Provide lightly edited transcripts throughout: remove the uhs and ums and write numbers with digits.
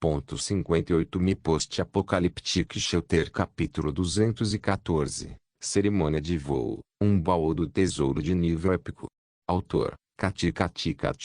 2.58 Me Post-Apocalyptic Shelter Capítulo 214 Cerimônia de Voo, um baú do tesouro de nível épico. Autor, Kati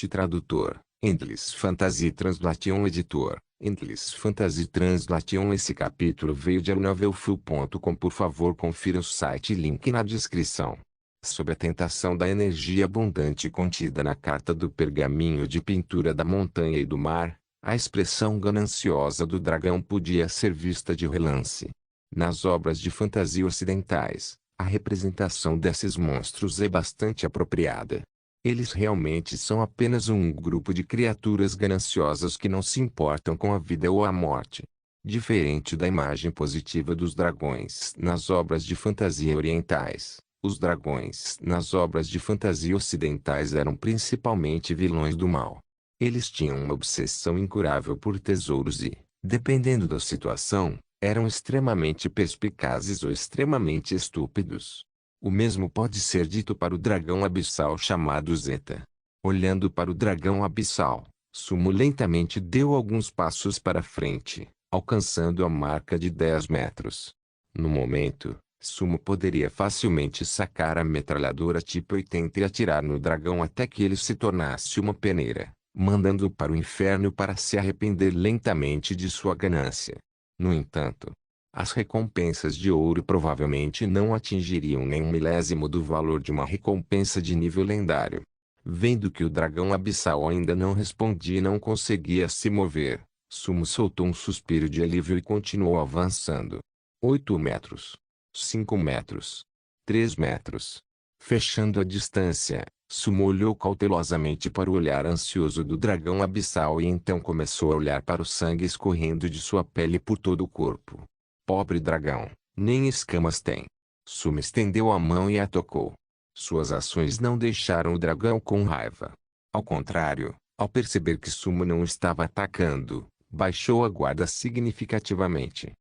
Tradutor, Endless Fantasy Translation Editor, Endless Fantasy Translation. Esse capítulo veio de novelfull.com. Por favor, confira o site e link na descrição. Sob a tentação da energia abundante contida na carta do pergaminho de pintura da montanha e do mar, a expressão gananciosa do dragão podia ser vista de relance. Nas obras de fantasia ocidentais, a representação desses monstros é bastante apropriada. Eles realmente são apenas um grupo de criaturas gananciosas que não se importam com a vida ou a morte. Diferente da imagem positiva dos dragões nas obras de fantasia orientais, os dragões nas obras de fantasia ocidentais eram principalmente vilões do mal. Eles tinham uma obsessão incurável por tesouros e, dependendo da situação, eram extremamente perspicazes ou extremamente estúpidos. O mesmo pode ser dito para o dragão abissal chamado Zeta. Olhando para o dragão abissal, Sumo lentamente deu alguns passos para frente, alcançando a marca de 10 metros. No momento, Sumo poderia facilmente sacar a metralhadora tipo 80 e atirar no dragão até que ele se tornasse uma peneira, mandando-o para o inferno para se arrepender lentamente de sua ganância. No entanto, as recompensas de ouro provavelmente não atingiriam nem um milésimo do valor de uma recompensa de nível lendário. Vendo que o dragão abissal ainda não respondia e não conseguia se mover, Sumo soltou um suspiro de alívio e continuou avançando. 8 metros. 5 metros. 3 metros. Fechando a distância, Sumo olhou cautelosamente para o olhar ansioso do dragão abissal e então começou a olhar para o sangue escorrendo de sua pele por todo o corpo. Pobre dragão, nem escamas tem. Sumo estendeu a mão e a tocou. Suas ações não deixaram o dragão com raiva. Ao contrário, ao perceber que Sumo não estava atacando, baixou a guarda significativamente.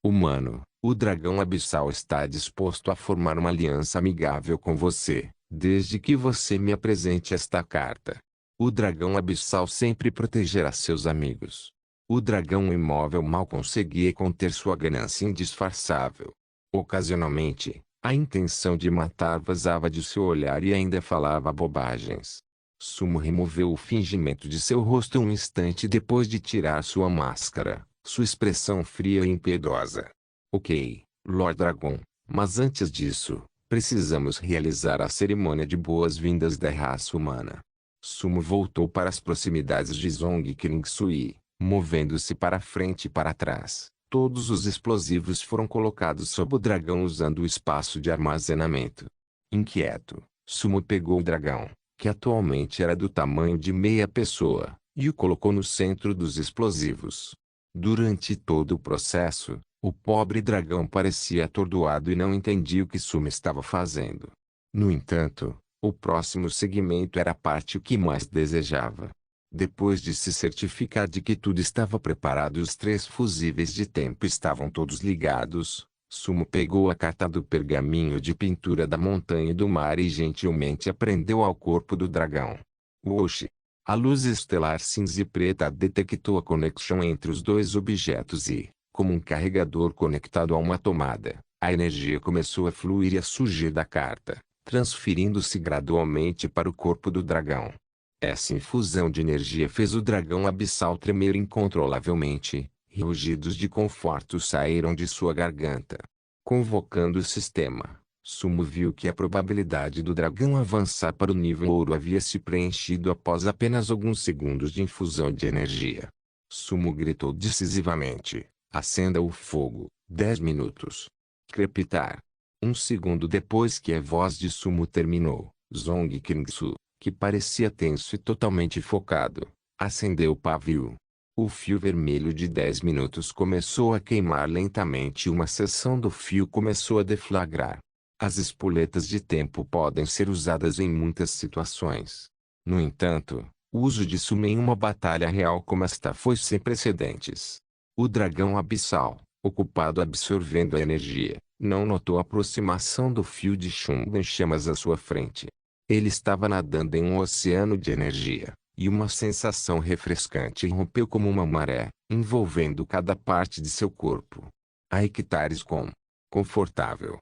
Humano, o dragão abissal está disposto a formar uma aliança amigável com você, desde que você me apresente esta carta. O dragão abissal sempre protegerá seus amigos. O dragão imóvel mal conseguia conter sua ganância indisfarçável. Ocasionalmente, a intenção de matar vazava de seu olhar e ainda falava bobagens. Sumo removeu o fingimento de seu rosto um instante depois de tirar sua máscara, sua expressão fria e impiedosa. Ok, Lord Dragon, mas antes disso, precisamos realizar a cerimônia de boas-vindas da raça humana. Sumo voltou para as proximidades de Zong Kringsui, movendo-se para frente e para trás. Todos os explosivos foram colocados sob o dragão usando o espaço de armazenamento. Inquieto, Sumo pegou o dragão, que atualmente era do tamanho de meia pessoa, e o colocou no centro dos explosivos. Durante todo o processo, o pobre dragão parecia atordoado e não entendia o que Sumo estava fazendo. No entanto, o próximo segmento era a parte que mais desejava. Depois de se certificar de que tudo estava preparado e os 3 fusíveis de tempo estavam todos ligados, Sumo pegou a carta do pergaminho de pintura da montanha e do mar e gentilmente a prendeu ao corpo do dragão. Oxi! A luz estelar cinza e preta detectou a conexão entre os dois objetos e, como um carregador conectado a uma tomada, a energia começou a fluir e a surgir da carta, transferindo-se gradualmente para o corpo do dragão. Essa infusão de energia fez o dragão abissal tremer incontrolavelmente, e rugidos de conforto saíram de sua garganta. Convocando o sistema, Sumo viu que a probabilidade do dragão avançar para o nível ouro havia se preenchido após apenas alguns segundos de infusão de energia. Sumo gritou decisivamente: acenda o fogo. 10 minutos. Crepitar. Um segundo depois que a voz de Sumo terminou, Zong Kringsu, que parecia tenso e totalmente focado, acendeu o pavio. O fio vermelho de 10 minutos começou a queimar lentamente e uma seção do fio começou a deflagrar. As espoletas de tempo podem ser usadas em muitas situações. No entanto, o uso de Sumo em uma batalha real como esta foi sem precedentes. O dragão abissal, ocupado absorvendo a energia, não notou a aproximação do fio de chumbo em chamas à sua frente. Ele estava nadando em um oceano de energia, e uma sensação refrescante rompeu como uma maré, envolvendo cada parte de seu corpo. A hectares com confortável.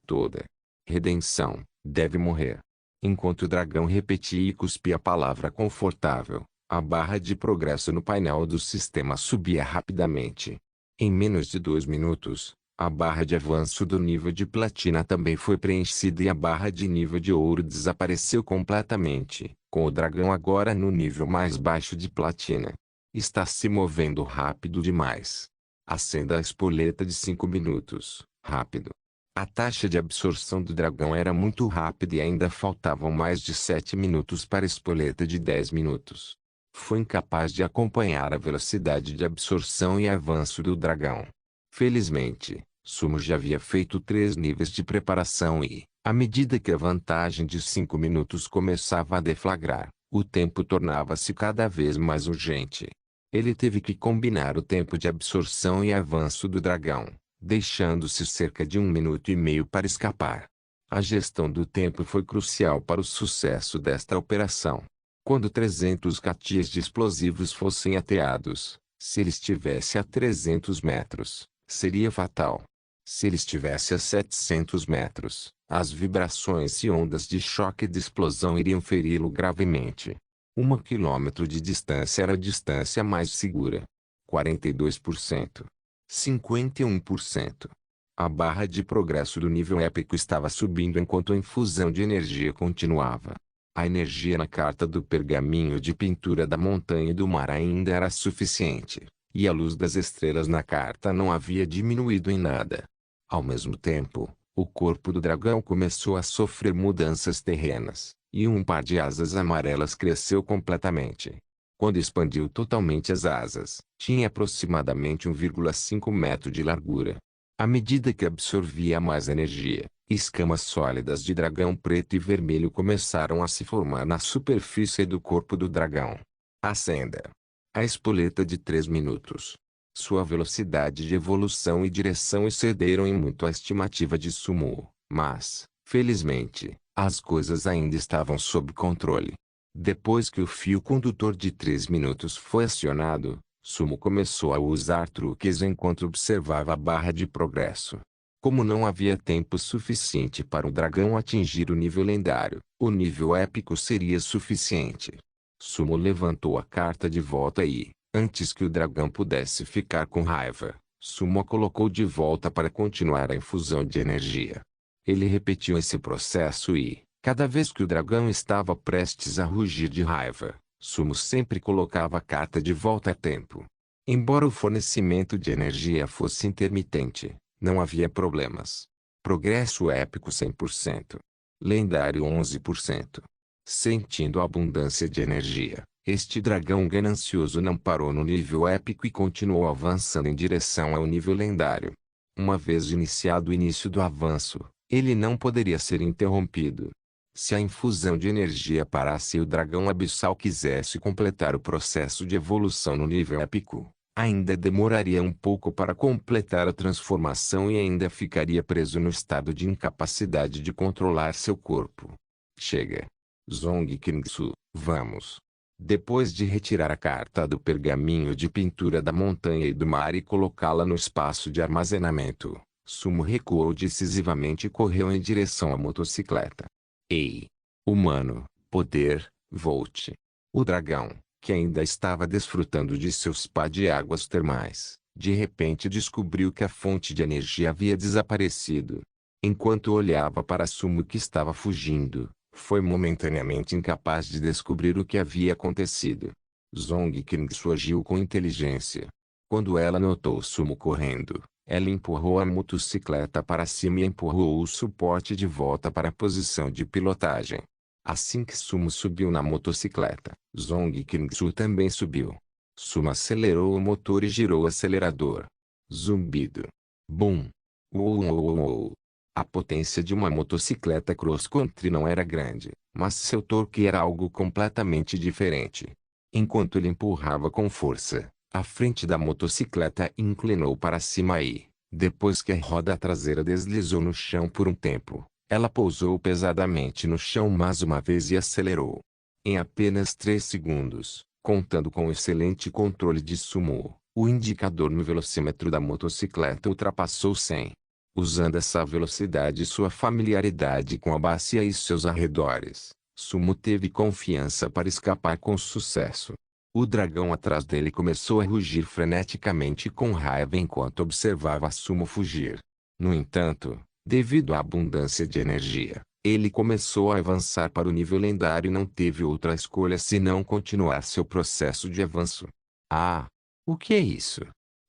Toda redenção deve morrer. Enquanto o dragão repetia e cuspia a palavra confortável, a barra de progresso no painel do sistema subia rapidamente. Em menos de 2 minutos, a barra de avanço do nível de platina também foi preenchida e a barra de nível de ouro desapareceu completamente, com o dragão agora no nível mais baixo de platina. Está se movendo rápido demais. Acenda a espoleta de 5 minutos. Rápido. A taxa de absorção do dragão era muito rápida e ainda faltavam mais de 7 minutos para a espoleta de 10 minutos. Foi incapaz de acompanhar a velocidade de absorção e avanço do dragão. Felizmente, Sumo já havia feito 3 níveis de preparação e, à medida que a vantagem de 5 minutos começava a deflagrar, o tempo tornava-se cada vez mais urgente. Ele teve que combinar o tempo de absorção e avanço do dragão, deixando-se cerca de 1,5 minutos para escapar. A gestão do tempo foi crucial para o sucesso desta operação. Quando 300 catias de explosivos fossem ateados, se ele estivesse a 300 metros, seria fatal. Se ele estivesse a 700 metros, as vibrações e ondas de choque de explosão iriam feri-lo gravemente. 1 quilômetro de distância era a distância mais segura. 42%. 51%. A barra de progresso do nível épico estava subindo enquanto a infusão de energia continuava. A energia na carta do pergaminho de pintura da montanha e do mar ainda era suficiente, e a luz das estrelas na carta não havia diminuído em nada. Ao mesmo tempo, o corpo do dragão começou a sofrer mudanças terrenas, e um par de asas amarelas cresceu completamente. Quando expandiu totalmente as asas, tinha aproximadamente 1,5 metro de largura. À medida que absorvia mais energia, escamas sólidas de dragão preto e vermelho começaram a se formar na superfície do corpo do dragão. Acenda a espoleta de 3 minutos. Sua velocidade de evolução e direção excederam em muito a estimativa de Sumo, mas, felizmente, as coisas ainda estavam sob controle. Depois que o fio condutor de 3 minutos foi acionado, Sumo começou a usar truques enquanto observava a barra de progresso. Como não havia tempo suficiente para o dragão atingir o nível lendário, o nível épico seria suficiente. Sumo levantou a carta de volta e, antes que o dragão pudesse ficar com raiva, Sumo a colocou de volta para continuar a infusão de energia. Ele repetiu esse processo e, cada vez que o dragão estava prestes a rugir de raiva, Sumo sempre colocava a carta de volta a tempo. Embora o fornecimento de energia fosse intermitente, não havia problemas. Progresso épico 100%. Lendário 11%. Sentindo a abundância de energia, este dragão ganancioso não parou no nível épico e continuou avançando em direção ao nível lendário. Uma vez iniciado o início do avanço, ele não poderia ser interrompido. Se a infusão de energia parasse e o dragão abissal quisesse completar o processo de evolução no nível épico, ainda demoraria um pouco para completar a transformação e ainda ficaria preso no estado de incapacidade de controlar seu corpo. Chega. Zong Kingsu, vamos. Depois de retirar a carta do pergaminho de pintura da montanha e do mar e colocá-la no espaço de armazenamento, Sumo recuou decisivamente e correu em direção à motocicleta. Ei! Humano, poder, volte. O dragão, que ainda estava desfrutando de seu spa de águas termais, de repente descobriu que a fonte de energia havia desaparecido. Enquanto olhava para Sumo que estava fugindo, foi momentaneamente incapaz de descobrir o que havia acontecido. Zong Kingsu agiu com inteligência. Quando ela notou Sumo correndo, ela empurrou a motocicleta para cima e empurrou o suporte de volta para a posição de pilotagem. Assim que Sumo subiu na motocicleta, Zong Kingsu também subiu. Sumo acelerou o motor e girou o acelerador. Zumbido. Bum. Uou, uou, uou. A potência de uma motocicleta cross-country não era grande, mas seu torque era algo completamente diferente. Enquanto ele empurrava com força, a frente da motocicleta inclinou para cima e, depois que a roda traseira deslizou no chão por um tempo, ela pousou pesadamente no chão mais uma vez e acelerou. Em apenas 3 segundos, contando com excelente controle de Sumo, o indicador no velocímetro da motocicleta ultrapassou 100. Usando essa velocidade e sua familiaridade com a bacia e seus arredores, Sumo teve confiança para escapar com sucesso. O dragão atrás dele começou a rugir freneticamente com raiva enquanto observava Sumo fugir. No entanto, devido à abundância de energia, ele começou a avançar para o nível lendário e não teve outra escolha senão continuar seu processo de avanço. Ah! O que é isso?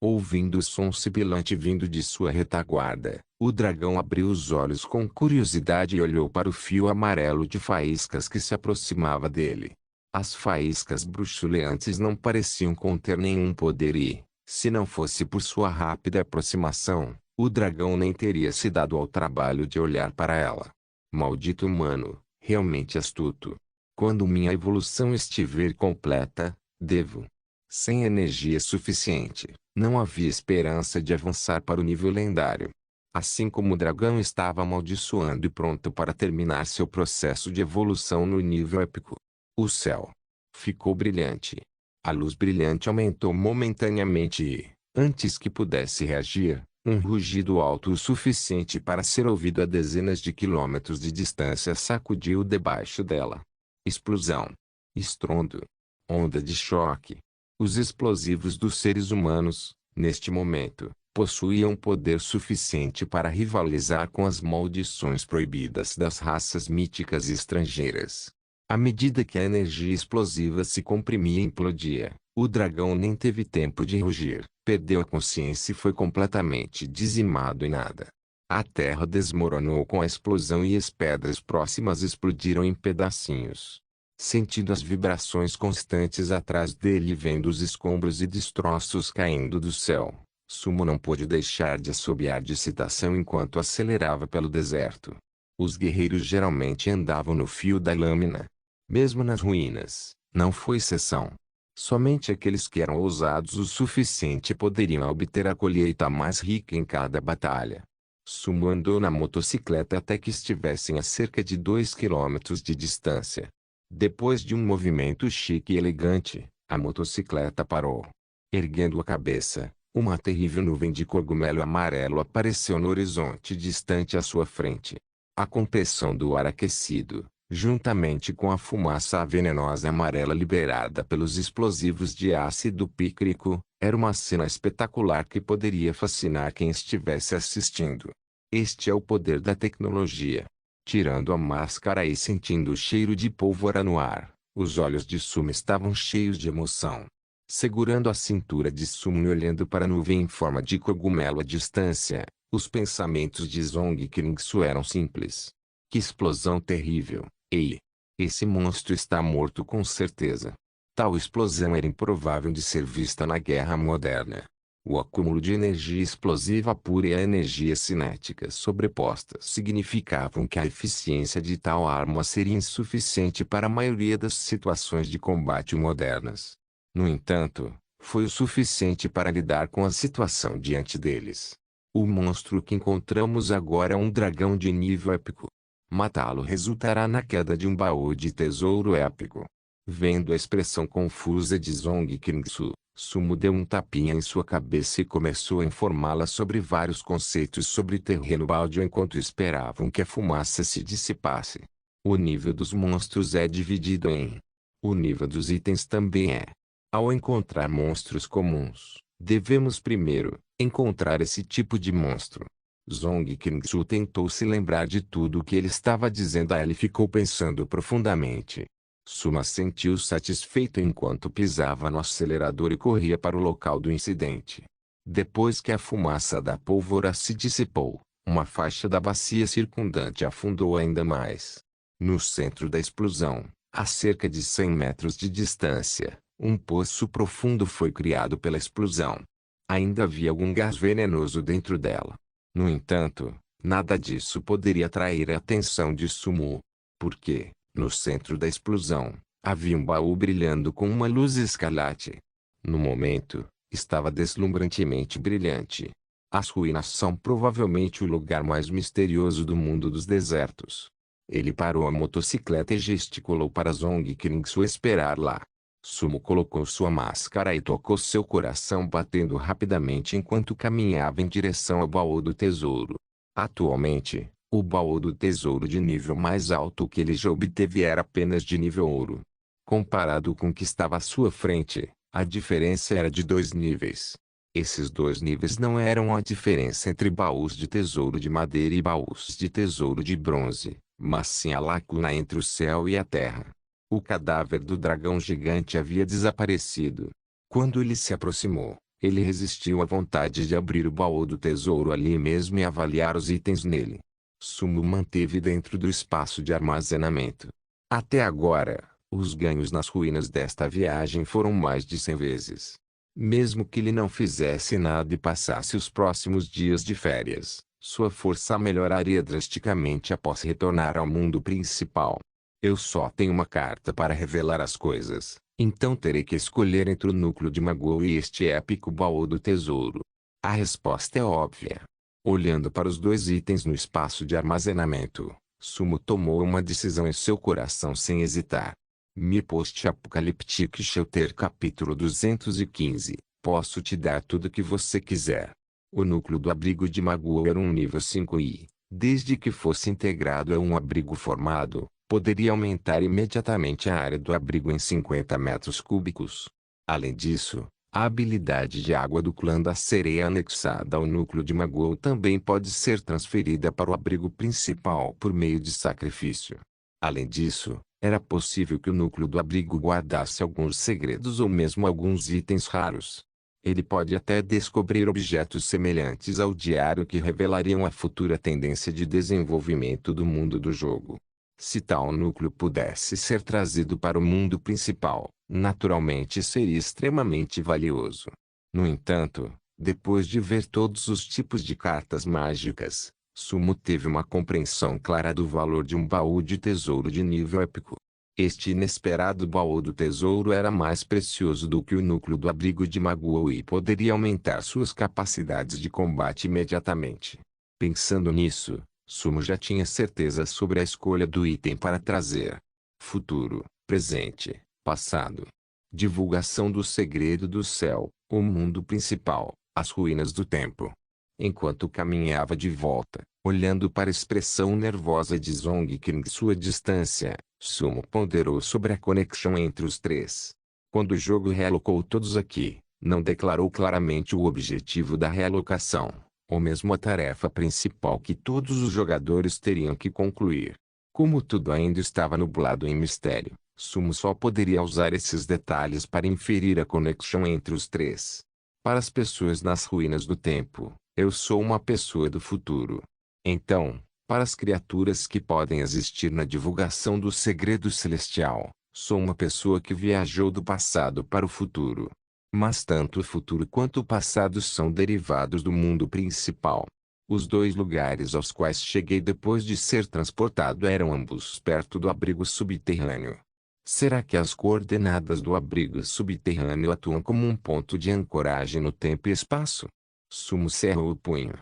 Ouvindo o som sibilante vindo de sua retaguarda, o dragão abriu os olhos com curiosidade e olhou para o fio amarelo de faíscas que se aproximava dele. As faíscas bruxuleantes não pareciam conter nenhum poder e, se não fosse por sua rápida aproximação, o dragão nem teria se dado ao trabalho de olhar para ela. Maldito humano, realmente astuto. Quando minha evolução estiver completa, devo. Sem energia suficiente, não havia esperança de avançar para o nível lendário. Assim como o dragão estava amaldiçoando e pronto para terminar seu processo de evolução no nível épico. O céu ficou brilhante. A luz brilhante aumentou momentaneamente e, antes que pudesse reagir, um rugido alto o suficiente para ser ouvido a dezenas de quilômetros de distância sacudiu debaixo dela. Explosão. Estrondo. Onda de choque. Os explosivos dos seres humanos, neste momento, possuíam poder suficiente para rivalizar com as maldições proibidas das raças míticas estrangeiras. À medida que a energia explosiva se comprimia e implodia, o dragão nem teve tempo de rugir, perdeu a consciência e foi completamente dizimado em nada. A terra desmoronou com a explosão e as pedras próximas explodiram em pedacinhos. Sentindo as vibrações constantes atrás dele e vendo os escombros e destroços caindo do céu, Sumo não pôde deixar de assobiar de excitação enquanto acelerava pelo deserto. Os guerreiros geralmente andavam no fio da lâmina. Mesmo nas ruínas, não foi exceção. Somente aqueles que eram ousados o suficiente poderiam obter a colheita mais rica em cada batalha. Sumo andou na motocicleta até que estivessem a cerca de 2 quilômetros de distância. Depois de um movimento chique e elegante, a motocicleta parou. Erguendo a cabeça, uma terrível nuvem de cogumelo amarelo apareceu no horizonte distante à sua frente. A compressão do ar aquecido, juntamente com a fumaça venenosa amarela liberada pelos explosivos de ácido pícrico, era uma cena espetacular que poderia fascinar quem estivesse assistindo. Este é o poder da tecnologia. Tirando a máscara e sentindo o cheiro de pólvora no ar, os olhos de Sumo estavam cheios de emoção. Segurando a cintura de Sumo e olhando para a nuvem em forma de cogumelo à distância, os pensamentos de Zong Kringsu eram simples. Que explosão terrível! Ei! Esse monstro está morto com certeza. Tal explosão era improvável de ser vista na guerra moderna. O acúmulo de energia explosiva pura e a energia cinética sobrepostas significavam que a eficiência de tal arma seria insuficiente para a maioria das situações de combate modernas. No entanto, foi o suficiente para lidar com a situação diante deles. O monstro que encontramos agora é um dragão de nível épico. Matá-lo resultará na queda de um baú de tesouro épico. Vendo a expressão confusa de Zong Kringsu, Sumo deu um tapinha em sua cabeça e começou a informá-la sobre vários conceitos sobre terreno baldio enquanto esperavam que a fumaça se dissipasse. O nível dos monstros é dividido em. O nível dos itens também é. Ao encontrar monstros comuns, devemos primeiro encontrar esse tipo de monstro. Zong Kringsu tentou se lembrar de tudo o que ele estava dizendo a ela e ficou pensando profundamente. Suma sentiu satisfeito enquanto pisava no acelerador e corria para o local do incidente. Depois que a fumaça da pólvora se dissipou, uma faixa da bacia circundante afundou ainda mais. No centro da explosão, a cerca de 100 metros de distância, um poço profundo foi criado pela explosão. Ainda havia algum gás venenoso dentro dela. No entanto, nada disso poderia atrair a atenção de Sumo. Porque, no centro da explosão, havia um baú brilhando com uma luz escarlate. No momento, estava deslumbrantemente brilhante. As ruínas são provavelmente o lugar mais misterioso do mundo dos desertos. Ele parou a motocicleta e gesticulou para Zong Qingsu esperar lá. Sumo colocou sua máscara e tocou seu coração batendo rapidamente enquanto caminhava em direção ao baú do tesouro. Atualmente, o baú do tesouro de nível mais alto que ele já obteve era apenas de nível ouro. Comparado com o que estava à sua frente, a diferença era de 2 níveis. Esses 2 níveis não eram a diferença entre baús de tesouro de madeira e baús de tesouro de bronze, mas sim a lacuna entre o céu e a terra. O cadáver do dragão gigante havia desaparecido. Quando ele se aproximou, ele resistiu à vontade de abrir o baú do tesouro ali mesmo e avaliar os itens nele. Sumo manteve dentro do espaço de armazenamento. Até agora, os ganhos nas ruínas desta viagem foram mais de 100 vezes. Mesmo que ele não fizesse nada e passasse os próximos dias de férias, sua força melhoraria drasticamente após retornar ao mundo principal. Eu só tenho uma carta para revelar as coisas, então terei que escolher entre o núcleo de Magou e este épico baú do tesouro. A resposta é óbvia. Olhando para os 2 itens no espaço de armazenamento, Sumo tomou uma decisão em seu coração sem hesitar. Me Post-Apocaliptic Shelter Capítulo 215. Posso te dar tudo o que você quiser. O núcleo do abrigo de Magou era um nível 5 e, desde que fosse integrado a um abrigo formado, poderia aumentar imediatamente a área do abrigo em 50 metros cúbicos. Além disso, a habilidade de água do clã da sereia anexada ao núcleo de Magou também pode ser transferida para o abrigo principal por meio de sacrifício. Além disso, era possível que o núcleo do abrigo guardasse alguns segredos ou mesmo alguns itens raros. Ele pode até descobrir objetos semelhantes ao diário que revelariam a futura tendência de desenvolvimento do mundo do jogo. Se tal núcleo pudesse ser trazido para o mundo principal, naturalmente seria extremamente valioso. No entanto, depois de ver todos os tipos de cartas mágicas, Sumo teve uma compreensão clara do valor de um baú de tesouro de nível épico. Este inesperado baú do tesouro era mais precioso do que o núcleo do abrigo de Magou e poderia aumentar suas capacidades de combate imediatamente. Pensando nisso, Sumo já tinha certeza sobre a escolha do item para trazer. Futuro, presente, passado. Divulgação do segredo do céu, o mundo principal, as ruínas do tempo. Enquanto caminhava de volta, olhando para a expressão nervosa de Zong Qingsu à distância, Sumo ponderou sobre a conexão entre os 3. Quando o jogo realocou todos aqui, não declarou claramente o objetivo da realocação, ou mesmo a tarefa principal que todos os jogadores teriam que concluir. Como tudo ainda estava nublado em mistério, Sumo só poderia usar esses detalhes para inferir a conexão entre os 3. Para as pessoas nas ruínas do tempo, eu sou uma pessoa do futuro. Então, para as criaturas que podem existir na divulgação do segredo celestial, sou uma pessoa que viajou do passado para o futuro. Mas tanto o futuro quanto o passado são derivados do mundo principal. Os 2 lugares aos quais cheguei depois de ser transportado eram ambos perto do abrigo subterrâneo. Será que as coordenadas do abrigo subterrâneo atuam como um ponto de ancoragem no tempo e espaço? Sumo cerrou o punho.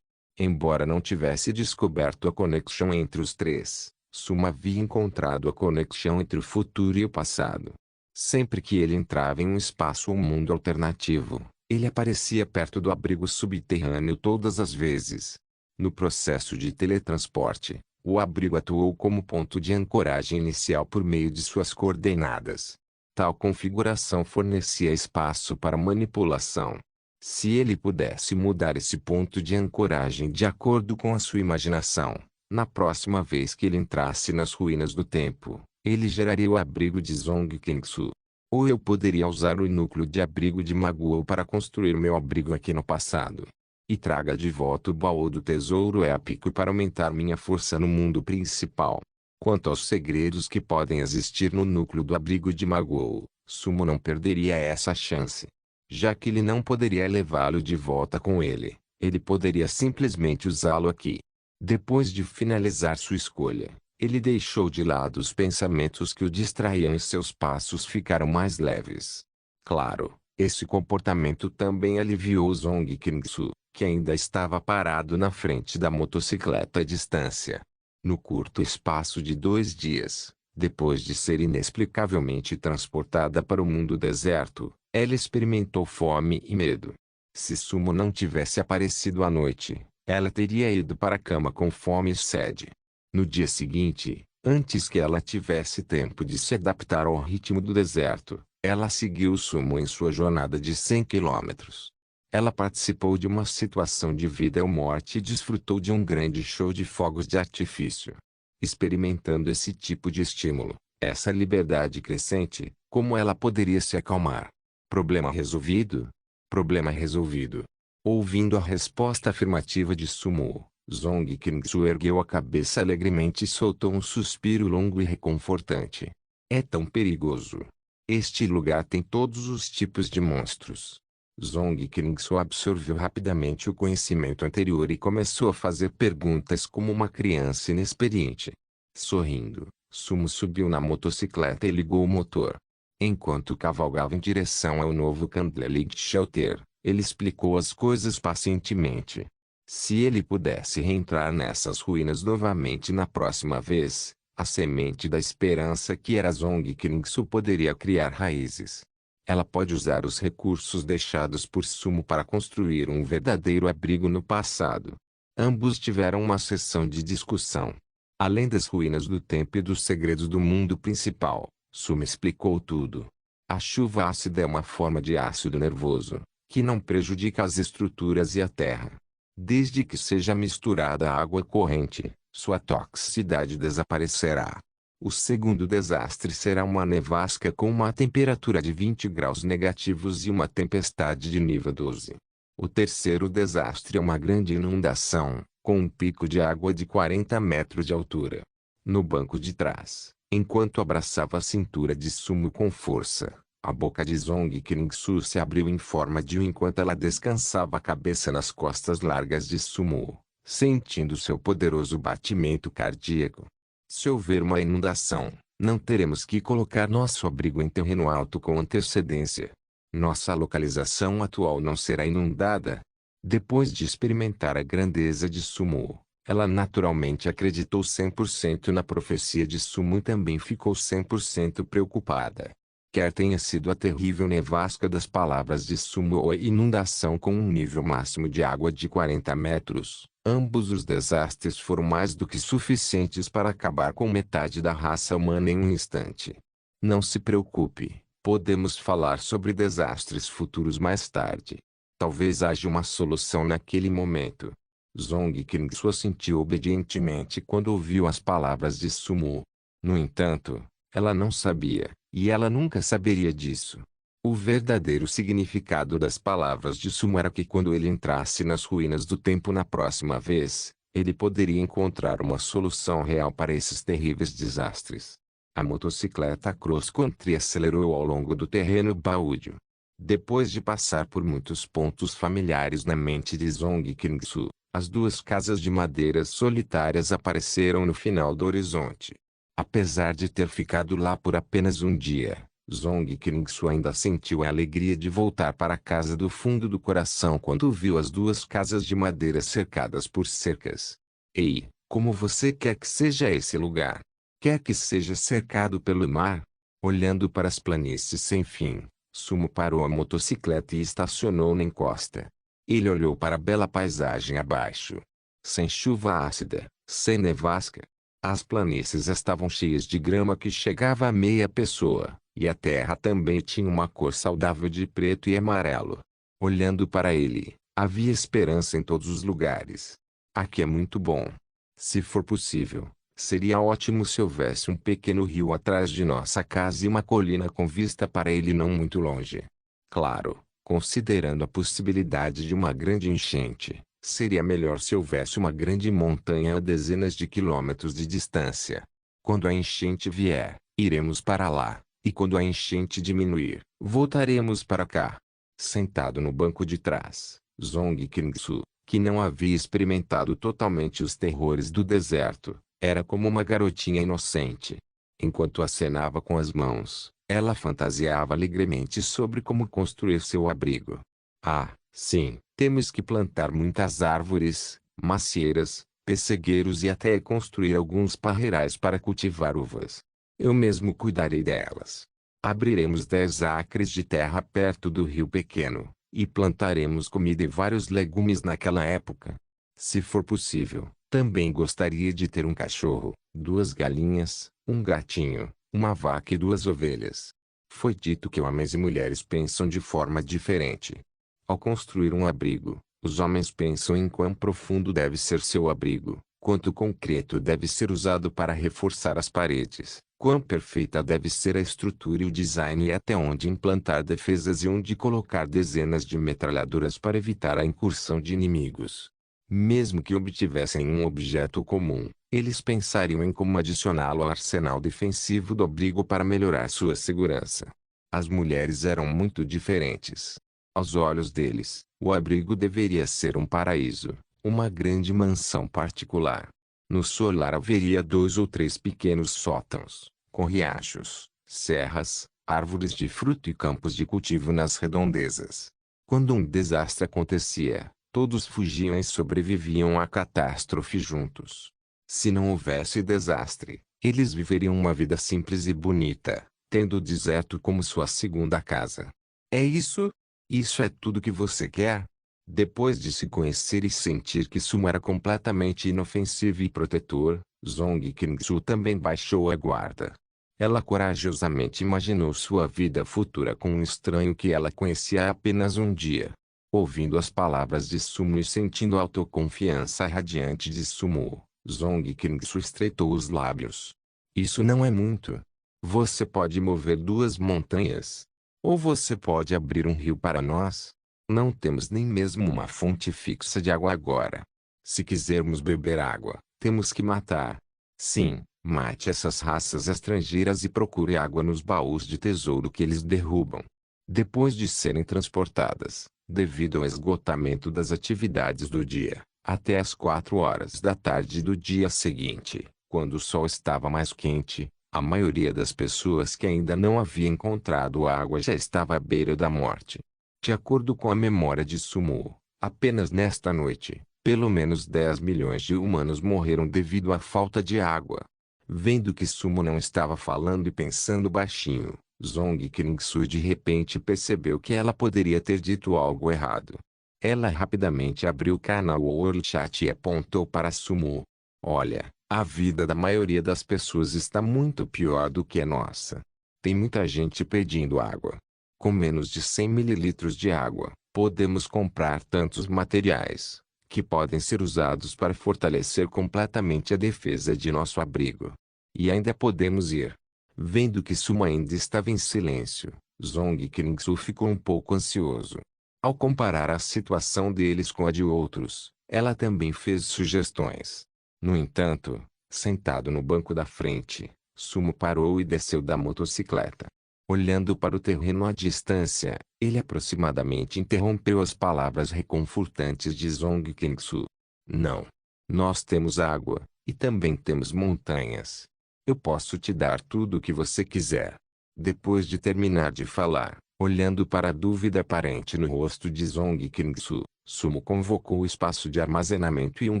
Embora não tivesse descoberto a conexão entre os 3, Sumo havia encontrado a conexão entre o futuro e o passado. Sempre que ele entrava em um espaço ou mundo alternativo, ele aparecia perto do abrigo subterrâneo todas as vezes. No processo de teletransporte, o abrigo atuou como ponto de ancoragem inicial por meio de suas coordenadas. Tal configuração fornecia espaço para manipulação. Se ele pudesse mudar esse ponto de ancoragem de acordo com a sua imaginação, na próxima vez que ele entrasse nas ruínas do tempo, ele geraria o abrigo de Zong Qingsu. Ou eu poderia usar o núcleo de abrigo de Magou para construir meu abrigo aqui no passado. E traga de volta o baú do tesouro épico para aumentar minha força no mundo principal. Quanto aos segredos que podem existir no núcleo do abrigo de Magou, Sumo não perderia essa chance. Já que ele não poderia levá-lo de volta com ele, ele poderia simplesmente usá-lo aqui. Depois de finalizar sua escolha, ele deixou de lado os pensamentos que o distraíam e seus passos ficaram mais leves. Claro, esse comportamento também aliviou Zong Qingsu, que ainda estava parado na frente da motocicleta à distância. No curto espaço de 2 dias, depois de ser inexplicavelmente transportada para o mundo deserto, ela experimentou fome e medo. Se Sumo não tivesse aparecido à noite, ela teria ido para a cama com fome e sede. No dia seguinte, antes que ela tivesse tempo de se adaptar ao ritmo do deserto, ela seguiu Sumo em sua jornada de 100 quilômetros. Ela participou de uma situação de vida ou morte e desfrutou de um grande show de fogos de artifício. Experimentando esse tipo de estímulo, essa liberdade crescente, como ela poderia se acalmar? Problema resolvido? Problema resolvido. Ouvindo a resposta afirmativa de Sumo, Zong Qingsu ergueu a cabeça alegremente e soltou um suspiro longo e reconfortante. É tão perigoso. Este lugar tem todos os tipos de monstros. Zong Qingsu absorveu rapidamente o conhecimento anterior e começou a fazer perguntas como uma criança inexperiente. Sorrindo, Sumo subiu na motocicleta e ligou o motor. Enquanto cavalgava em direção ao novo Candlelit Shelter, ele explicou as coisas pacientemente. Se ele pudesse reentrar nessas ruínas novamente na próxima vez, a semente da esperança que era Zong Qingsu poderia criar raízes. Ela pode usar os recursos deixados por Sumo para construir um verdadeiro abrigo no passado. Ambos tiveram uma sessão de discussão. Além das ruínas do templo e dos segredos do mundo principal, Sumo explicou tudo. A chuva ácida é uma forma de ácido nervoso, que não prejudica as estruturas e a terra. Desde que seja misturada à água corrente, sua toxicidade desaparecerá. O segundo desastre será uma nevasca com uma temperatura de 20 graus negativos e uma tempestade de nível 12. O terceiro desastre é uma grande inundação, com um pico de água de 40 metros de altura. No banco de trás, enquanto abraçava a cintura de Sumo com força, a boca de Zong Qingsu se abriu em forma de U enquanto ela descansava a cabeça nas costas largas de Sumo, sentindo seu poderoso batimento cardíaco. Se houver uma inundação, não teremos que colocar nosso abrigo em terreno alto com antecedência. Nossa localização atual não será inundada. Depois de experimentar a grandeza de Sumo, ela naturalmente acreditou 100% na profecia de Sumo e também ficou 100% preocupada. Quer tenha sido a terrível nevasca das palavras de Sumo ou a inundação com um nível máximo de água de 40 metros, ambos os desastres foram mais do que suficientes para acabar com metade da raça humana em um instante. Não se preocupe, podemos falar sobre desastres futuros mais tarde. Talvez haja uma solução naquele momento. Zong Qingsu assentiu obedientemente quando ouviu as palavras de Sumo. No entanto, ela não sabia, e ela nunca saberia disso. O verdadeiro significado das palavras de Sumo era que quando ele entrasse nas ruínas do tempo na próxima vez, ele poderia encontrar uma solução real para esses terríveis desastres. A motocicleta cross country acelerou ao longo do terreno baldio. Depois de passar por muitos pontos familiares na mente de Zong Qingsu, as duas casas de madeira solitárias apareceram no final do horizonte. Apesar de ter ficado lá por apenas um dia, Zong Qingsu ainda sentiu a alegria de voltar para casa do fundo do coração quando viu as duas casas de madeira cercadas por cercas. Ei, como você quer que seja esse lugar? Quer que seja cercado pelo mar? Olhando para as planícies sem fim, Sumo parou a motocicleta e estacionou na encosta. Ele olhou para a bela paisagem abaixo. Sem chuva ácida, sem nevasca. As planícies estavam cheias de grama que chegava a meia pessoa, e a terra também tinha uma cor saudável de preto e amarelo. Olhando para ele, havia esperança em todos os lugares. Aqui é muito bom. Se for possível, seria ótimo se houvesse um pequeno rio atrás de nossa casa e uma colina com vista para ele não muito longe. Claro, considerando a possibilidade de uma grande enchente, seria melhor se houvesse uma grande montanha a dezenas de quilômetros de distância. Quando a enchente vier, iremos para lá, e quando a enchente diminuir, voltaremos para cá. Sentado no banco de trás, Zong Qingsu, que não havia experimentado totalmente os terrores do deserto, era como uma garotinha inocente. Enquanto acenava com as mãos, ela fantasiava alegremente sobre como construir seu abrigo. Ah, sim, temos que plantar muitas árvores, macieiras, pessegueiros e até construir alguns parreirais para cultivar uvas. Eu mesmo cuidarei delas. Abriremos 10 acres de terra perto do rio pequeno, e plantaremos comida e vários legumes naquela época. Se for possível, também gostaria de ter um cachorro, 2 galinhas, um gatinho, uma vaca e 2 ovelhas. Foi dito que homens e mulheres pensam de forma diferente. Ao construir um abrigo, os homens pensam em quão profundo deve ser seu abrigo, quanto concreto deve ser usado para reforçar as paredes, quão perfeita deve ser a estrutura e o design e até onde implantar defesas e onde colocar dezenas de metralhadoras para evitar a incursão de inimigos. Mesmo que obtivessem um objeto comum, eles pensariam em como adicioná-lo ao arsenal defensivo do abrigo para melhorar sua segurança. As mulheres eram muito diferentes. Aos olhos deles, o abrigo deveria ser um paraíso, uma grande mansão particular. No solar haveria 2 ou 3 pequenos sótãos, com riachos, serras, árvores de fruto e campos de cultivo nas redondezas. Quando um desastre acontecia, todos fugiam e sobreviviam à catástrofe juntos. Se não houvesse desastre, eles viveriam uma vida simples e bonita, tendo o deserto como sua segunda casa. É isso? Isso é tudo que você quer? Depois de se conhecer e sentir que Sumo era completamente inofensivo e protetor, Zong Qingsu também baixou a guarda. Ela corajosamente imaginou sua vida futura com um estranho que ela conhecia há apenas um dia. Ouvindo as palavras de Sumo e sentindo a autoconfiança radiante de Sumo, Zong Qingsu estreitou os lábios. Isso não é muito. Você pode mover 2 montanhas. Ou você pode abrir um rio para nós. Não temos nem mesmo uma fonte fixa de água agora. Se quisermos beber água, temos que matar. Sim, mate essas raças estrangeiras e procure água nos baús de tesouro que eles derrubam. Depois de serem transportadas, devido ao esgotamento das atividades do dia, até às 4 horas da tarde do dia seguinte, quando o sol estava mais quente, a maioria das pessoas que ainda não havia encontrado água já estava à beira da morte. De acordo com a memória de Sumo, apenas nesta noite, pelo menos 10 milhões de humanos morreram devido à falta de água. Vendo que Sumo não estava falando e pensando baixinho, Zong Qingsu de repente percebeu que ela poderia ter dito algo errado. Ela rapidamente abriu o canal WorldChat e apontou para Sumo. Olha, a vida da maioria das pessoas está muito pior do que a nossa. Tem muita gente pedindo água. Com menos de 100 mililitros de água, podemos comprar tantos materiais, que podem ser usados para fortalecer completamente a defesa de nosso abrigo. E ainda podemos ir. Vendo que Sumo ainda estava em silêncio, Zong Qingsu ficou um pouco ansioso. Ao comparar a situação deles com a de outros, ela também fez sugestões. No entanto, sentado no banco da frente, Sumo parou e desceu da motocicleta. Olhando para o terreno à distância, ele aproximadamente interrompeu as palavras reconfortantes de Zong Qingsu. Não. Nós temos água, e também temos montanhas. Eu posso te dar tudo o que você quiser. Depois de terminar de falar, olhando para a dúvida aparente no rosto de Zong Qingsu, Sumo convocou o espaço de armazenamento e um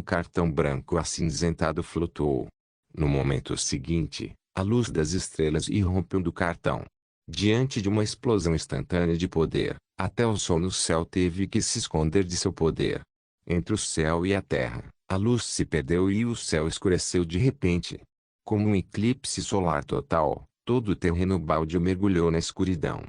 cartão branco acinzentado flutuou. No momento seguinte, a luz das estrelas irrompeu do cartão. Diante de uma explosão instantânea de poder, até o sol no céu teve que se esconder de seu poder. Entre o céu e a terra, a luz se perdeu e o céu escureceu de repente. Como um eclipse solar total, todo o terreno baldio mergulhou na escuridão.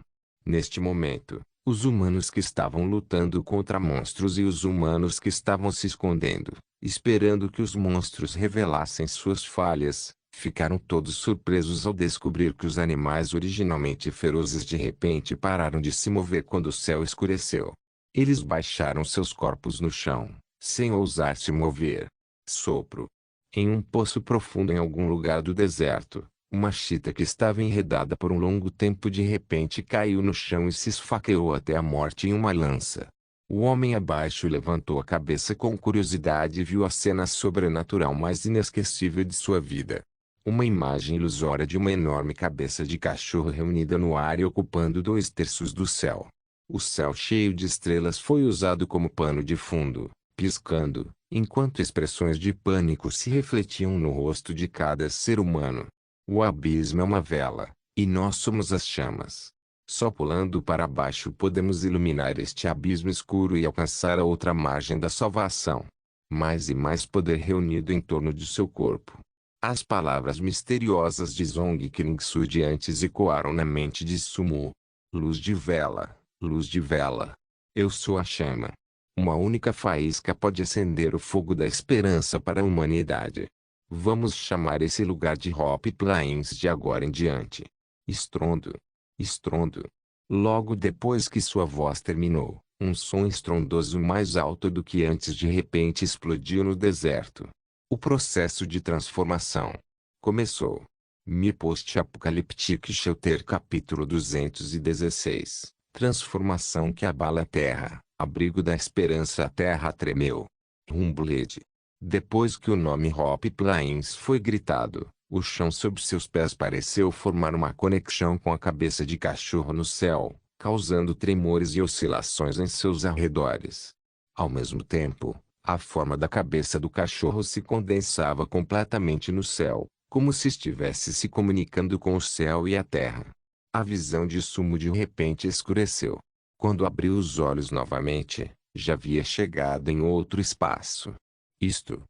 Neste momento, os humanos que estavam lutando contra monstros e os humanos que estavam se escondendo, esperando que os monstros revelassem suas falhas, ficaram todos surpresos ao descobrir que os animais originalmente ferozes de repente pararam de se mover quando o céu escureceu. Eles baixaram seus corpos no chão, sem ousar se mover. Sopro. Em um poço profundo em algum lugar do deserto, uma chita que estava enredada por um longo tempo de repente caiu no chão e se esfaqueou até a morte em uma lança. O homem abaixo levantou a cabeça com curiosidade e viu a cena sobrenatural mais inesquecível de sua vida. Uma imagem ilusória de uma enorme cabeça de cachorro reunida no ar e ocupando 2/3 do céu. O céu cheio de estrelas foi usado como pano de fundo, piscando, enquanto expressões de pânico se refletiam no rosto de cada ser humano. O abismo é uma vela, e nós somos as chamas. Só pulando para baixo podemos iluminar este abismo escuro e alcançar a outra margem da salvação. Mais e mais poder reunido em torno de seu corpo. As palavras misteriosas de Zong Qingsu de antes ecoaram na mente de Sumo. Luz de vela, luz de vela. Eu sou a chama. Uma única faísca pode acender o fogo da esperança para a humanidade. Vamos chamar esse lugar de Hope Plains de agora em diante. Estrondo. Estrondo. Logo depois que sua voz terminou, um som estrondoso mais alto do que antes de repente explodiu no deserto. O processo de transformação começou. Me Post-Apocalyptic Shelter capítulo 216. Transformação que abala a terra, abrigo da esperança. A terra tremeu. Rumbled. Depois que o nome Hope Plains foi gritado, o chão sob seus pés pareceu formar uma conexão com a cabeça de cachorro no céu, causando tremores e oscilações em seus arredores. Ao mesmo tempo, a forma da cabeça do cachorro se condensava completamente no céu, como se estivesse se comunicando com o céu e a terra. A visão de Sumo de repente escureceu. Quando abriu os olhos novamente, já havia chegado em outro espaço. Isto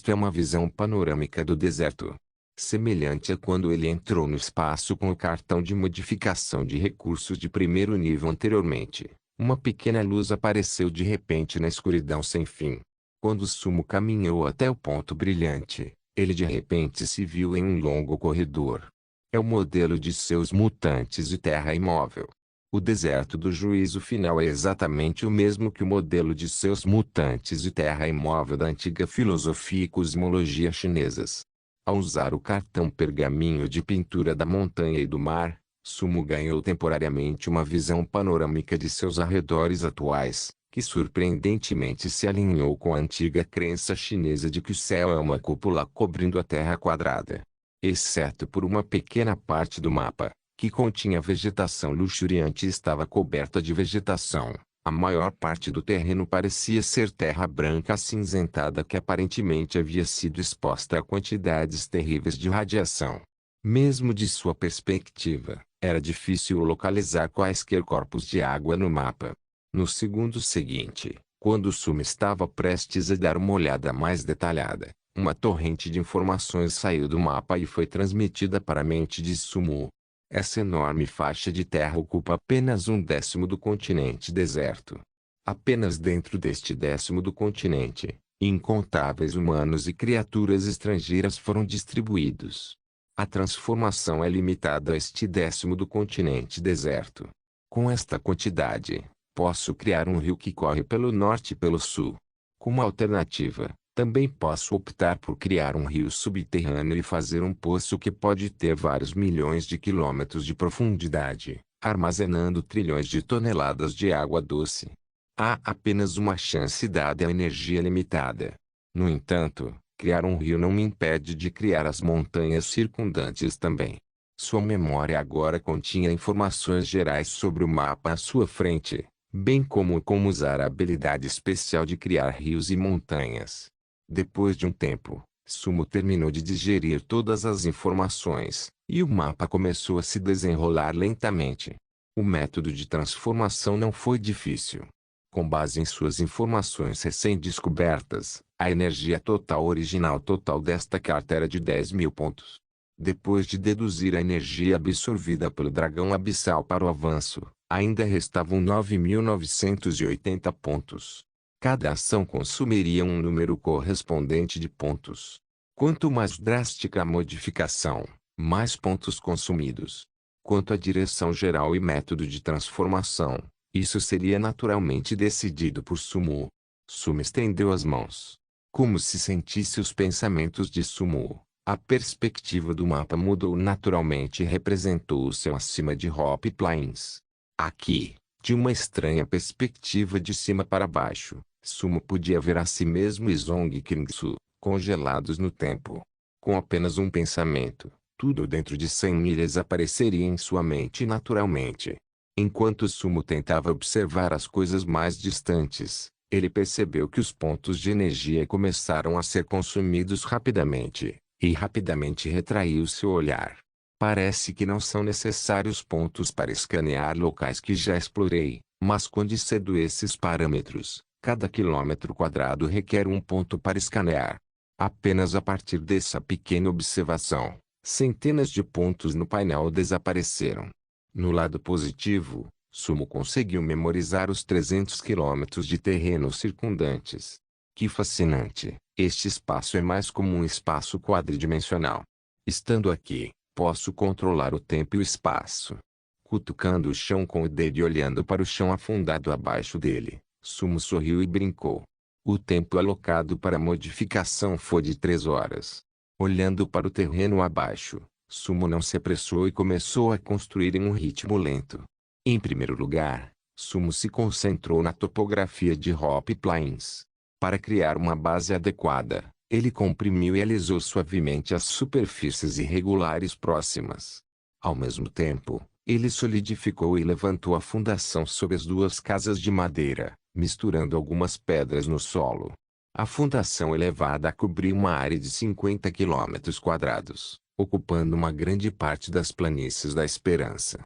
é uma visão panorâmica do deserto. Semelhante a quando ele entrou no espaço com o cartão de modificação de recursos de primeiro nível anteriormente. Uma pequena luz apareceu de repente na escuridão sem fim. Quando Sumo caminhou até o ponto brilhante, ele de repente se viu em um longo corredor. É o modelo de seus mutantes de terra imóvel. O deserto do juízo final é exatamente o mesmo que o modelo de seus mutantes de terra imóvel da antiga filosofia e cosmologia chinesas. Ao usar o cartão pergaminho de pintura da montanha e do mar, Sumo ganhou temporariamente uma visão panorâmica de seus arredores atuais, que surpreendentemente se alinhou com a antiga crença chinesa de que o céu é uma cúpula cobrindo a terra quadrada. Exceto por uma pequena parte do mapa, que continha vegetação luxuriante e estava coberta de vegetação, a maior parte do terreno parecia ser terra branca acinzentada que aparentemente havia sido exposta a quantidades terríveis de radiação. Mesmo de sua perspectiva, era difícil localizar quaisquer corpos de água no mapa. No segundo seguinte, quando Sumo estava prestes a dar uma olhada mais detalhada, uma torrente de informações saiu do mapa e foi transmitida para a mente de Sumo. Essa enorme faixa de terra ocupa apenas 1/10 do continente deserto. Apenas dentro deste 1/10 do continente, incontáveis humanos e criaturas estrangeiras foram distribuídos. A transformação é limitada a este 1/10 do continente deserto. Com esta quantidade, posso criar um rio que corre pelo norte e pelo sul. Como alternativa, também posso optar por criar um rio subterrâneo e fazer um poço que pode ter vários milhões de quilômetros de profundidade, armazenando trilhões de toneladas de água doce. Há apenas uma chance dada à energia limitada. No entanto, criar um rio não me impede de criar as montanhas circundantes também. Sua memória agora continha informações gerais sobre o mapa à sua frente, bem como usar a habilidade especial de criar rios e montanhas. Depois de um tempo, Sumo terminou de digerir todas as informações, e o mapa começou a se desenrolar lentamente. O método de transformação não foi difícil. Com base em suas informações recém-descobertas, a energia total original total desta carta era de 10.000 pontos. Depois de deduzir a energia absorvida pelo dragão abissal para o avanço, ainda restavam 9.980 pontos. Cada ação consumiria um número correspondente de pontos. Quanto mais drástica a modificação, mais pontos consumidos. Quanto à direção geral e método de transformação, isso seria naturalmente decidido por Sumo. Sumo estendeu as mãos. Como se sentisse os pensamentos de Sumo, a perspectiva do mapa mudou naturalmente e representou o céu acima de Hope Plains. Aqui, de uma estranha perspectiva de cima para baixo, Sumo podia ver a si mesmo e Zong Qingsu, congelados no tempo. Com apenas um pensamento, tudo dentro de 100 milhas apareceria em sua mente naturalmente. Enquanto Sumo tentava observar as coisas mais distantes, Ele percebeu que os pontos de energia começaram a ser consumidos rapidamente, e rapidamente retraiu seu olhar. Parece que não são necessários pontos para escanear locais que já explorei, mas quando excedo esses parâmetros, cada quilômetro quadrado requer um ponto para escanear. Apenas a partir dessa pequena observação, centenas de pontos no painel desapareceram. No lado positivo, Sumo conseguiu memorizar os 300 quilômetros de terreno circundantes. Que fascinante! Este espaço é mais como um espaço quadridimensional. Estando aqui, posso controlar o tempo e o espaço. Cutucando o chão com o dedo e olhando para o chão afundado abaixo dele, Sumo sorriu e brincou. O tempo alocado para a modificação foi de 3 horas. Olhando para o terreno abaixo, Sumo não se apressou e começou a construir em um ritmo lento. Em primeiro lugar, Sumo se concentrou na topografia de Hopi Plains. Para criar uma base adequada, ele comprimiu e alisou suavemente as superfícies irregulares próximas. Ao mesmo tempo, ele solidificou e levantou a fundação sob as 2 casas de madeira, misturando algumas pedras no solo. A fundação elevada cobriu uma área de 50 quilômetros quadrados, ocupando uma grande parte das planícies da Esperança.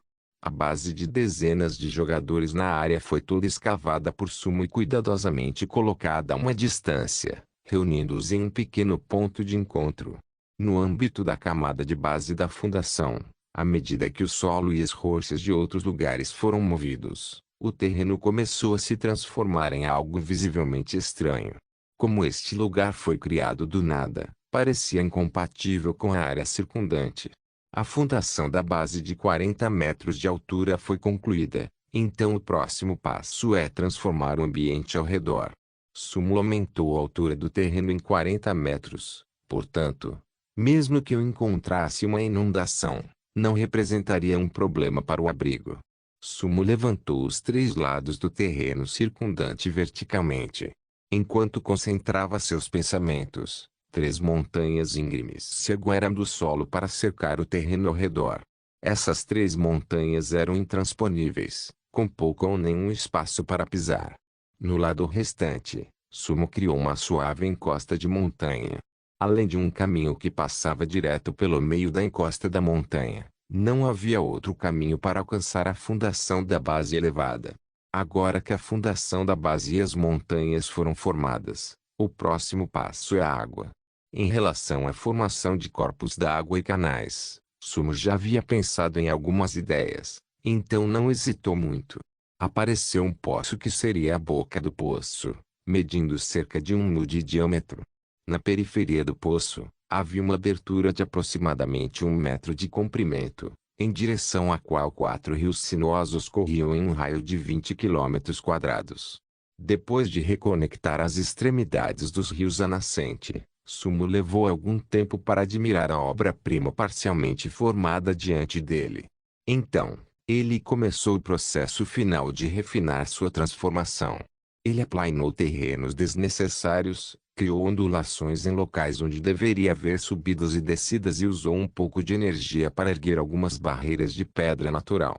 A base de dezenas de jogadores na área foi toda escavada por Sumo e cuidadosamente colocada a uma distância, reunindo-os em um pequeno ponto de encontro. No âmbito da camada de base da fundação, à medida que o solo e as rochas de outros lugares foram movidos, o terreno começou a se transformar em algo visivelmente estranho. Como este lugar foi criado do nada, parecia incompatível com a área circundante. A fundação da base de 40 metros de altura foi concluída, então o próximo passo é transformar o ambiente ao redor. Sumo aumentou a altura do terreno em 40 metros, portanto, mesmo que eu encontrasse uma inundação, não representaria um problema para o abrigo. Sumo levantou os 3 lados do terreno circundante verticalmente. Enquanto concentrava seus pensamentos, 3 montanhas íngremes se ergueram do solo para cercar o terreno ao redor. Essas 3 montanhas eram intransponíveis, com pouco ou nenhum espaço para pisar. No lado restante, Sumo criou uma suave encosta de montanha. Além de um caminho que passava direto pelo meio da encosta da montanha, não havia outro caminho para alcançar a fundação da base elevada. Agora que a fundação da base e as montanhas foram formadas, o próximo passo é a água. Em relação à formação de corpos d'água e canais, Sumo já havia pensado em algumas ideias, então não hesitou muito. Apareceu um poço que seria a boca do poço, medindo cerca de 1 mu de diâmetro. Na periferia do poço, havia uma abertura de aproximadamente 1 metro de comprimento, em direção à qual 4 rios sinuosos corriam em um raio de 20 quilômetros quadrados. Depois de reconectar as extremidades dos rios à nascente, Sumo levou algum tempo para admirar a obra-prima parcialmente formada diante dele. Então, ele começou o processo final de refinar sua transformação. Ele aplainou terrenos desnecessários, criou ondulações em locais onde deveria haver subidas e descidas e usou um pouco de energia para erguer algumas barreiras de pedra natural.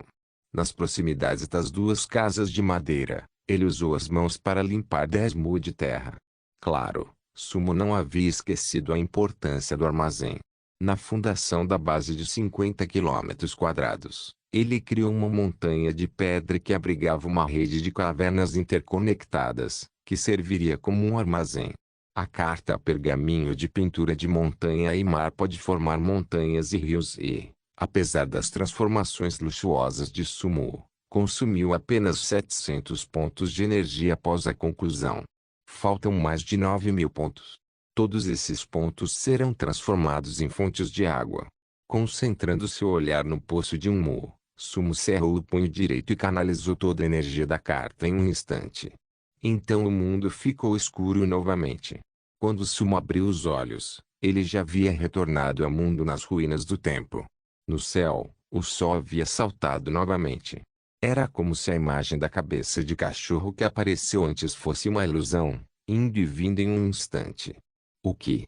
Nas proximidades das 2 casas de madeira, ele usou as mãos para limpar 10 mu de terra. Claro, Sumo não havia esquecido a importância do armazém. Na fundação da base de 50 quilômetros quadrados, ele criou uma montanha de pedra que abrigava uma rede de cavernas interconectadas, que serviria como um armazém. A carta pergaminho de pintura de montanha e mar pode formar montanhas e rios e, apesar das transformações luxuosas de Sumo, consumiu apenas 700 pontos de energia após a conclusão. Faltam mais de 9.000 pontos. Todos esses pontos serão transformados em fontes de água. Concentrando seu olhar no poço de 1 mu, Sumo cerrou o punho direito e canalizou toda a energia da carta em um instante. Então o mundo ficou escuro novamente. Quando Sumo abriu os olhos, ele já havia retornado ao mundo nas ruínas do tempo. No céu, o sol havia saltado novamente. Era como se a imagem da cabeça de cachorro que apareceu antes fosse uma ilusão, indo e vindo em um instante. O que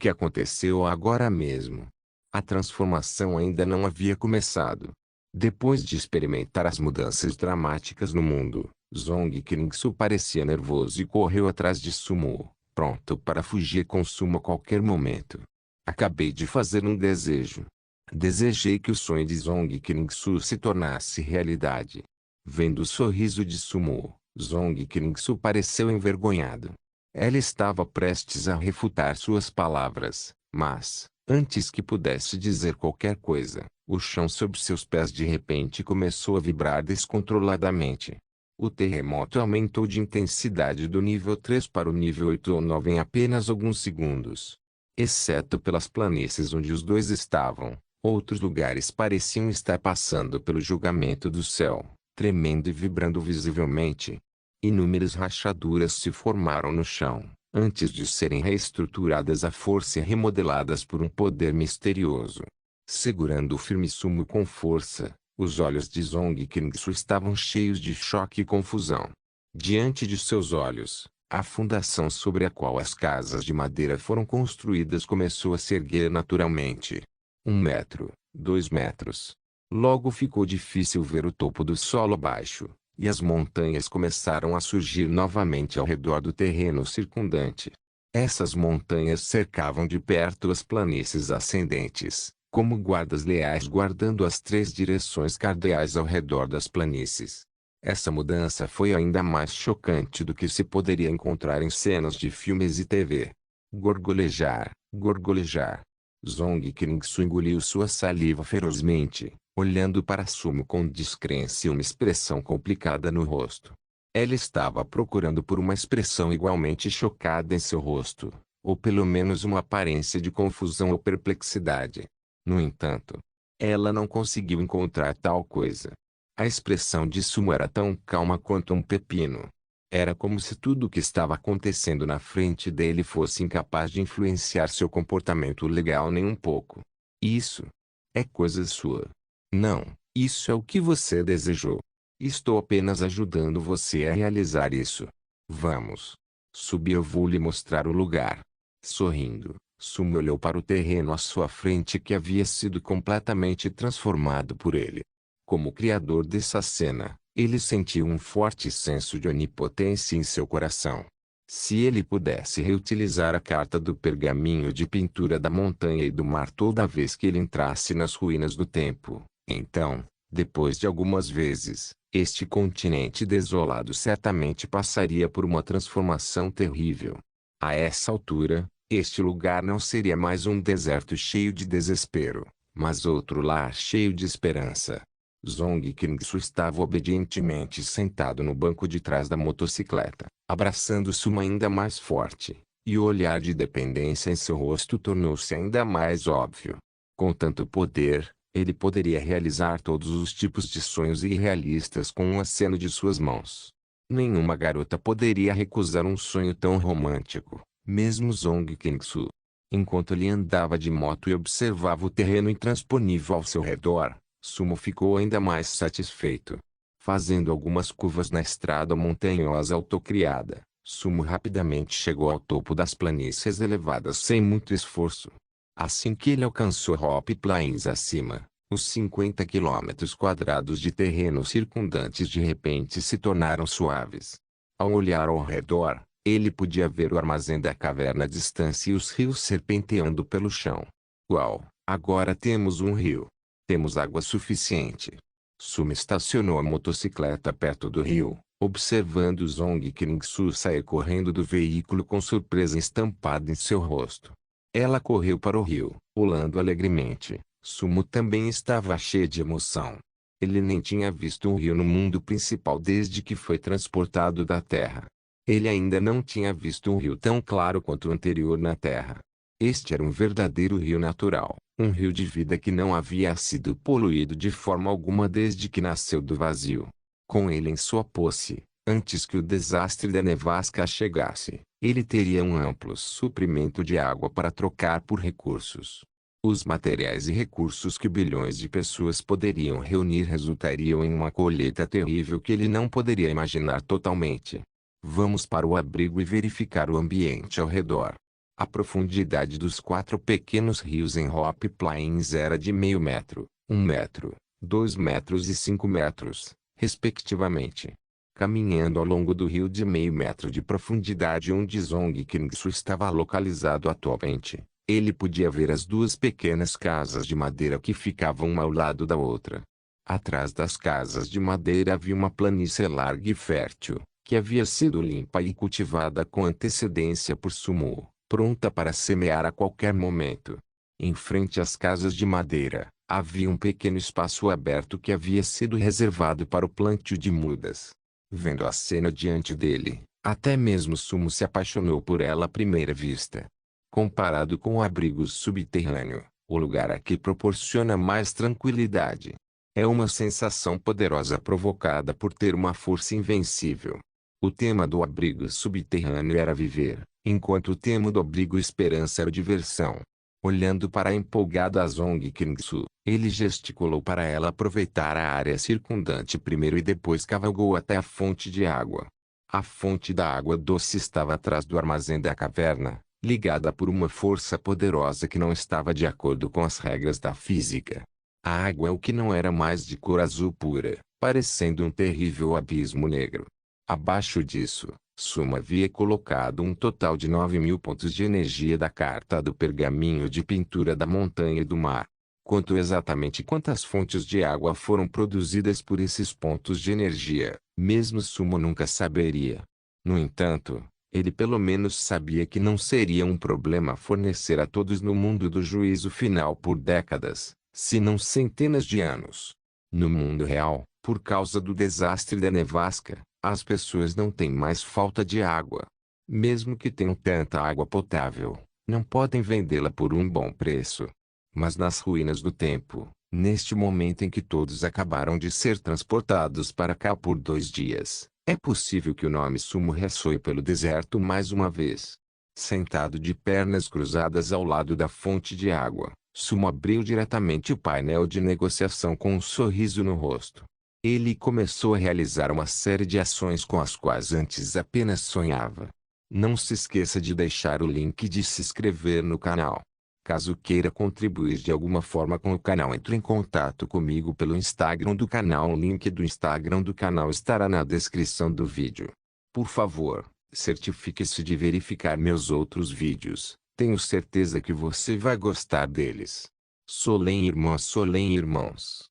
aconteceu agora mesmo? A transformação ainda não havia começado. Depois de experimentar as mudanças dramáticas no mundo, Zong Kringsu parecia nervoso e correu atrás de Sumo, pronto para fugir com Sumo a qualquer momento. Acabei de fazer um desejo. Desejei que o sonho de Zong Kringsu se tornasse realidade. Vendo o sorriso de Sumo, Zong Kringsu pareceu envergonhado. Ela estava prestes a refutar suas palavras, mas, antes que pudesse dizer qualquer coisa, o chão sob seus pés de repente começou a vibrar descontroladamente. O terremoto aumentou de intensidade do nível 3 para o nível 8 ou 9 em apenas alguns segundos. Exceto pelas planícies onde os dois estavam, outros lugares pareciam estar passando pelo julgamento do céu, tremendo e vibrando visivelmente. Inúmeras rachaduras se formaram no chão, antes de serem reestruturadas à força e remodeladas por um poder misterioso. Segurando o firme Sumo com força, os olhos de Zong Kringsu estavam cheios de choque e confusão. Diante de seus olhos, a fundação sobre a qual as casas de madeira foram construídas começou a se erguer naturalmente. 1 metro, 2 metros. Logo ficou difícil ver o topo do solo abaixo, e as montanhas começaram a surgir novamente ao redor do terreno circundante. Essas montanhas cercavam de perto as planícies ascendentes, como guardas leais guardando as 3 direções cardeais ao redor das planícies. Essa mudança foi ainda mais chocante do que se poderia encontrar em cenas de filmes e TV. Gorgolejar, gorgolejar. Zong Kringsu engoliu sua saliva ferozmente, olhando para Sumo com descrença e uma expressão complicada no rosto. Ela estava procurando por uma expressão igualmente chocada em seu rosto, ou pelo menos uma aparência de confusão ou perplexidade. No entanto, ela não conseguiu encontrar tal coisa. A expressão de Sumo era tão calma quanto um pepino. Era como se tudo o que estava acontecendo na frente dele fosse incapaz de influenciar seu comportamento legal nem um pouco. Isso é coisa sua. Não, isso é o que você desejou. Estou apenas ajudando você a realizar isso. Vamos. Subi, eu vou lhe mostrar o lugar. Sorrindo, Sumo olhou para o terreno à sua frente que havia sido completamente transformado por ele. Como criador dessa cena, ele sentiu um forte senso de onipotência em seu coração. Se ele pudesse reutilizar a carta do pergaminho de pintura da montanha e do mar toda vez que ele entrasse nas ruínas do tempo, então, depois de algumas vezes, este continente desolado certamente passaria por uma transformação terrível. A essa altura, este lugar não seria mais um deserto cheio de desespero, mas outro lar cheio de esperança. Zong Kringsu estava obedientemente sentado no banco de trás da motocicleta, abraçando Sumo ainda mais forte, e o olhar de dependência em seu rosto tornou-se ainda mais óbvio. Com tanto poder, ele poderia realizar todos os tipos de sonhos irrealistas com um aceno de suas mãos. Nenhuma garota poderia recusar um sonho tão romântico, mesmo Zong Kringsu. Enquanto ele andava de moto e observava o terreno intransponível ao seu redor, Sumo ficou ainda mais satisfeito. Fazendo algumas curvas na estrada montanhosa autocriada, Sumo rapidamente chegou ao topo das planícies elevadas sem muito esforço. Assim que ele alcançou Hop Plains acima, os 50 quilômetros quadrados de terreno circundantes de repente se tornaram suaves. Ao olhar ao redor, ele podia ver o armazém da caverna à distância e os rios serpenteando pelo chão. Uau, agora temos um rio. Temos água suficiente. Sumo estacionou a motocicleta perto do rio, observando Zong Kringsu sair correndo do veículo com surpresa estampada em seu rosto. Ela correu para o rio, pulando alegremente. Sumo também estava cheio de emoção. Ele nem tinha visto um rio no mundo principal desde que foi transportado da Terra. Ele ainda não tinha visto um rio tão claro quanto o anterior na Terra. Este era um verdadeiro rio natural, um rio de vida que não havia sido poluído de forma alguma desde que nasceu do vazio. Com ele em sua posse, antes que o desastre da nevasca chegasse, ele teria um amplo suprimento de água para trocar por recursos. Os materiais e recursos que bilhões de pessoas poderiam reunir resultariam em uma colheita terrível que ele não poderia imaginar totalmente. Vamos para o abrigo e verificar o ambiente ao redor. A profundidade dos 4 pequenos rios em Hop Plains era de meio metro, 1 metro, 2 metros e 5 metros, respectivamente. Caminhando ao longo do rio de meio metro de profundidade onde Zhongkingsu estava localizado atualmente, ele podia ver as duas pequenas casas de madeira que ficavam uma ao lado da outra. Atrás das casas de madeira havia uma planície larga e fértil, que havia sido limpa e cultivada com antecedência por Sumo, pronta para semear a qualquer momento. Em frente às casas de madeira, havia um pequeno espaço aberto que havia sido reservado para o plantio de mudas. Vendo a cena diante dele, até mesmo Sumo se apaixonou por ela à primeira vista. Comparado com o abrigo subterrâneo, o lugar aqui proporciona mais tranquilidade. É uma sensação poderosa provocada por ter uma força invencível. O tema do abrigo subterrâneo era viver, enquanto o tema do abrigo esperança era diversão. Olhando para a empolgada Zhongkingsu, ele gesticulou para ela aproveitar a área circundante primeiro e depois cavalgou até a fonte de água. A fonte da água doce estava atrás do armazém da caverna, ligada por uma força poderosa que não estava de acordo com as regras da física. A água é o que não era mais de cor azul pura, parecendo um terrível abismo negro. Abaixo disso, Sumo havia colocado um total de 9.000 pontos de energia da carta do pergaminho de pintura da montanha e do mar. Quantas fontes de água foram produzidas por esses pontos de energia, mesmo Sumo nunca saberia. No entanto, ele pelo menos sabia que não seria um problema fornecer a todos no mundo do juízo final por décadas, se não centenas de anos. No mundo real, por causa do desastre da nevasca, as pessoas não têm mais falta de água. Mesmo que tenham tanta água potável, não podem vendê-la por um bom preço. Mas nas ruínas do tempo, neste momento em que todos acabaram de ser transportados para cá por 2 dias, é possível que o nome Sumo ressoe pelo deserto mais uma vez. Sentado de pernas cruzadas ao lado da fonte de água, Sumo abriu diretamente o painel de negociação com um sorriso no rosto. Ele começou a realizar uma série de ações com as quais antes apenas sonhava. Não se esqueça de deixar o link de se inscrever no canal. Caso queira contribuir de alguma forma com o canal, entre em contato comigo pelo Instagram do canal. O link do Instagram do canal estará na descrição do vídeo. Por favor, certifique-se de verificar meus outros vídeos. Tenho certeza que você vai gostar deles. Solem irmãos.